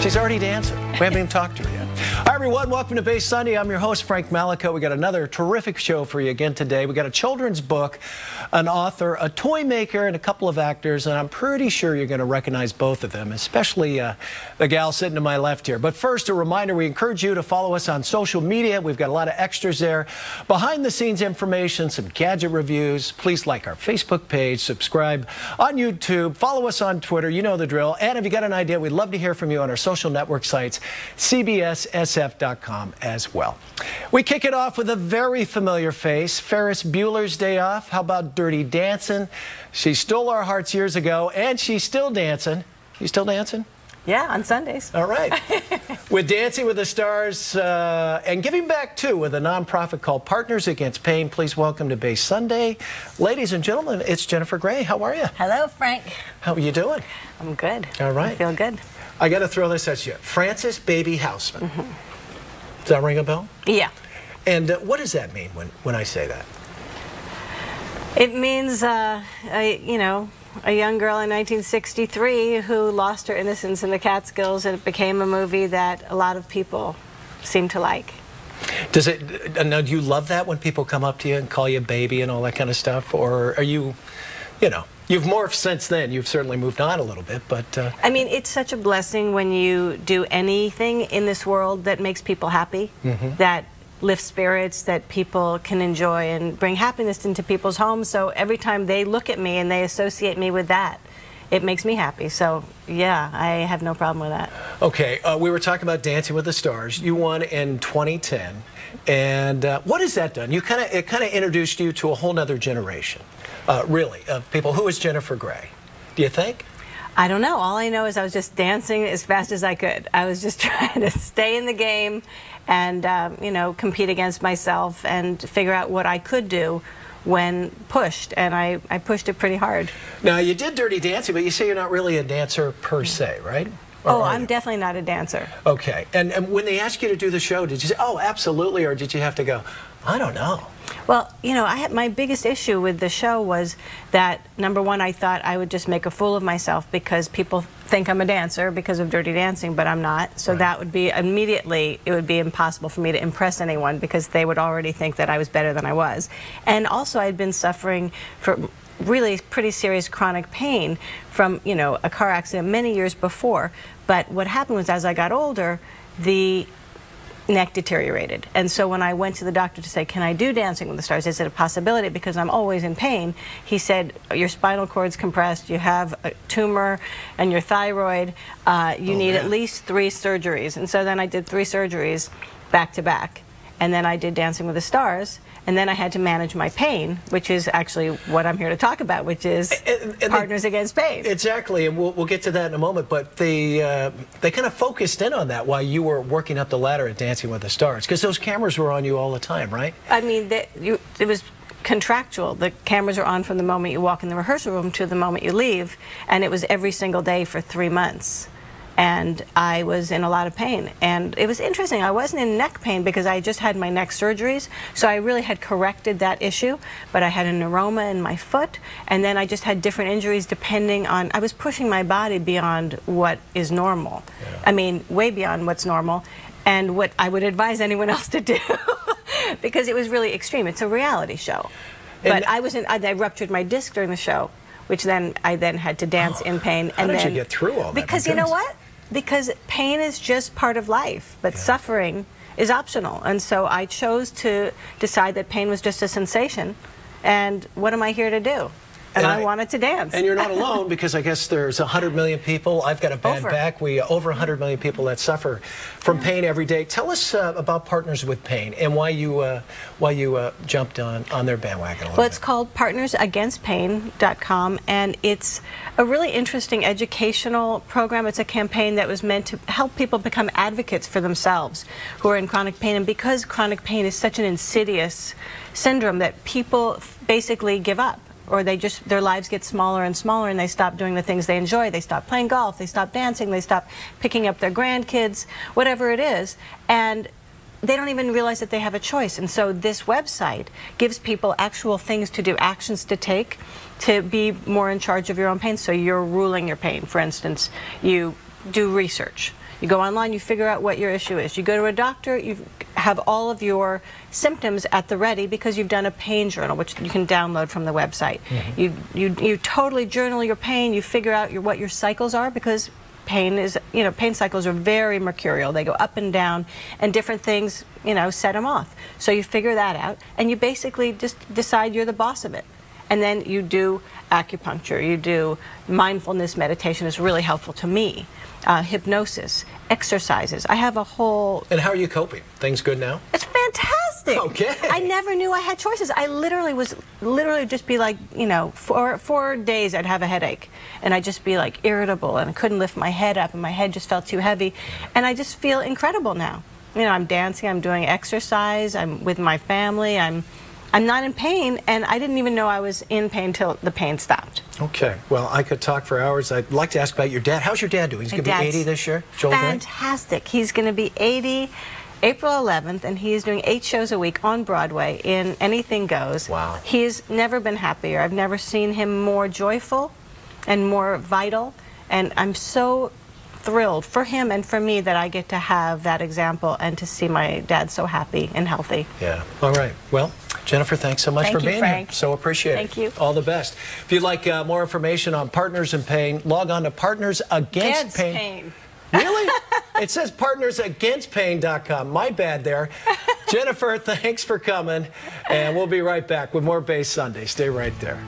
She's already dancing. We haven't even talked to her yet. Hi, everyone. Welcome to Base Sunday. I'm your host, Frank Mallico. We got another terrific show for you again today. We got a children's book, an author, a toy maker, and a couple of actors, and I'm pretty sure you're going to recognize both of them, especially the gal sitting to my left here. But first, a reminder, we encourage you to follow us on social media. We've got a lot of extras there, behind-the-scenes information, some gadget reviews. Please like our Facebook page, subscribe on YouTube, follow us on Twitter. You know the drill. And if you got an idea, we'd love to hear from you on our social network sites, cbssf.com as well. We kick it off with a very familiar face, Ferris Bueller's Day Off. How about Dirty Dancing? She stole our hearts years ago, and she's still dancing. You still dancing? Yeah, on Sundays. All right. With Dancing with the Stars and giving back, too, with a nonprofit called Partners Against Pain. Please welcome to Base Sunday. Ladies and gentlemen, it's Jennifer Gray. How are you? Hello, Frank. How are you doing? I'm good. All right. I feel good. I got to throw this at you. Frances Baby Houseman. Does that ring a bell? Yeah. And what does that mean when I say that? It means, you know, a young girl in 1963 who lost her innocence in the Catskills, and it became a movie that a lot of people seem to like. Does it? Now, do you love that when people come up to you and call you baby and all that kind of stuff, or are you, you know, you've morphed since then? You've certainly moved on a little bit, but I mean, it's such a blessing when you do anything in this world that makes people happy, that lifts spirits, that people can enjoy and bring happiness into people's homes. So every time they look at me and they associate me with that, it makes me happy. So yeah, I have no problem with that. Okay, we were talking about Dancing with the Stars. You won in 2010, and what has that done? It kind of introduced you to a whole nother generation, really, of people. Who is Jennifer Gray? Do you think? I don't know. All I know is I was just dancing as fast as I could. I was just trying to stay in the game and, you know, compete against myself and figure out what I could do when pushed. And I pushed it pretty hard. Now, you did Dirty Dancing, but you say you're not really a dancer per se, right? Oh, I'm definitely not a dancer. Okay. And when they asked you to do the show, did you say, oh, absolutely, or did you have to go, I don't know? Well, you know, my biggest issue with the show was that, number one, I thought I would just make a fool of myself because people think I'm a dancer because of Dirty Dancing, but I'm not. So that would be immediately, it would be impossible for me to impress anyone because they would already think that I was better than I was. And also, I'd been suffering from really pretty serious chronic pain from, you know, a car accident many years before. But what happened was, as I got older, the neck deteriorated. And so when I went to the doctor to say, can I do Dancing with the Stars? Is it a possibility? Because I'm always in pain. He said, your spinal cord's compressed, you have a tumor and your thyroid, you need at least 3 surgeries. And so then I did 3 surgeries back to back. And then I did Dancing with the Stars. And then I had to manage my pain, which is actually what I'm here to talk about, which is Partners Against Pain. Exactly, and we'll get to that in a moment. But they kind of focused in on that while you were working up the ladder at Dancing with the Stars, because those cameras were on you all the time, right? I mean, it was contractual. The cameras are on from the moment you walk in the rehearsal room to the moment you leave, and it was every single day for 3 months. And I was in a lot of pain. And it was interesting, I wasn't in neck pain because I just had my neck surgeries, so I really had corrected that issue, but I had a neuroma in my foot, and then I just had different injuries depending on, I was pushing my body beyond what is normal. Yeah. I mean, way beyond what's normal, and what I would advise anyone else to do, because it was really extreme. It's a reality show. But I ruptured my disc during the show, which then I had to dance in pain. How did you get through all that? Because you know what? Because pain is just part of life, but suffering is optional. And so I chose to decide that pain was just a sensation. And what am I here to do? And I wanted to dance. And you're not alone, because I guess there's 100 million people. I've got a bad back. Over 100 million people that suffer from pain every day. Tell us about Partners with Pain and why you jumped on their bandwagon. Well, it's called partnersagainstpain.com, and it's a really interesting educational program. It's a campaign that was meant to help people become advocates for themselves who are in chronic pain. And because chronic pain is such an insidious syndrome that people basically give up. Or their lives get smaller and smaller, and they stop doing the things they enjoy. They stop playing golf, they stop dancing, they stop picking up their grandkids, whatever it is. And they don't even realize that they have a choice. And so this website gives people actual things to do, actions to take, to be more in charge of your own pain. So you're ruling your pain. For instance, you do research. You go online, you figure out what your issue is. You go to a doctor, you have all of your symptoms at the ready because you've done a pain journal, which you can download from the website. You totally journal your pain. You figure out what your cycles are, because pain is, pain cycles are very mercurial. They go up and down, and different things, set them off. So you figure that out, and you basically just decide you're the boss of it. And then you do acupuncture, you do mindfulness meditation is really helpful to me, hypnosis, exercises. I have a whole... And how are you coping? Things good now? It's fantastic. Okay. I never knew I had choices. I literally just be like, for 4 days I'd have a headache, and I'd just be like irritable, and I couldn't lift my head up, and my head just felt too heavy, and I just feel incredible now. I'm dancing, I'm doing exercise, I'm with my family, I'm not in pain, and I didn't even know I was in pain till the pain stopped. Okay. Well, I could talk for hours. I'd like to ask about your dad. How's your dad doing? He's going to be 80 this year? Joel Fantastic. Gray? He's going to be 80 April 11th, and he is doing 8 shows a week on Broadway in Anything Goes. Wow. He's never been happier. I've never seen him more joyful and more vital, and I'm so thrilled for him and for me that I get to have that example and to see my dad so happy and healthy. Yeah. All right. Well, Jennifer, thanks so much for being here. So appreciate it. Thank you. All the best. If you'd like more information on Partners in Pain, log on to Partners Against Pain. Really? It says partnersagainstpain.com. My bad there. Jennifer, thanks for coming. And we'll be right back with more Base Sunday. Stay right there.